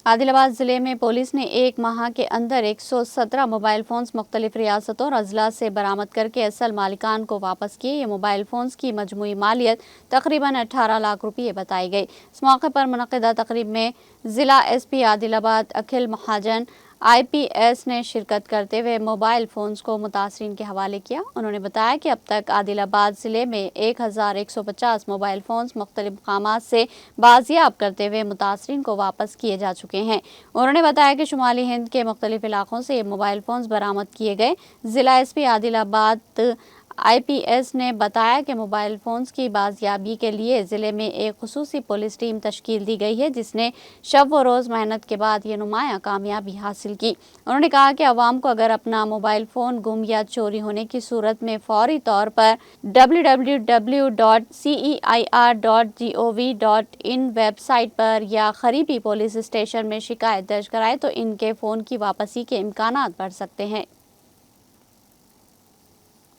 عادل آباد ضلع میں پولیس نے ایک ماہ کے اندر 117 موبائل فونز مختلف ریاستوں اور اضلاع سے برآمد کر کے اصل مالکان کو واپس کیے۔ یہ موبائل فونز کی مجموعی مالیت تقریباً 18 لاکھ روپے بتائی گئی۔ اس موقع پر منعقدہ تقریب میں ضلع ایس پی عادل آباد اکھل مہاجن IPS نے شرکت کرتے ہوئے موبائل فونز کو متاثرین کے حوالے کیا۔ انہوں نے بتایا کہ اب تک عادل آباد ضلع میں 1150 موبائل فونز مختلف مقامات سے بازیاب کرتے ہوئے متاثرین کو واپس کیے جا چکے ہیں۔ انہوں نے بتایا کہ شمالی ہند کے مختلف علاقوں سے یہ موبائل فونز برآمد کیے گئے۔ ضلع ایس پی عادل آباد IPS نے بتایا کہ موبائل فونز کی بازیابی کے لیے ضلع میں ایک خصوصی پولیس ٹیم تشکیل دی گئی ہے، جس نے شب و روز محنت کے بعد یہ نمایاں کامیابی حاصل کی۔ انہوں نے کہا کہ عوام کو اگر اپنا موبائل فون گم یا چوری ہونے کی صورت میں فوری طور پر www.ceir.gov.in ویب سائٹ پر یا قریبی پولیس اسٹیشن میں شکایت درج کرائے تو ان کے فون کی واپسی کے امکانات بڑھ سکتے ہیں۔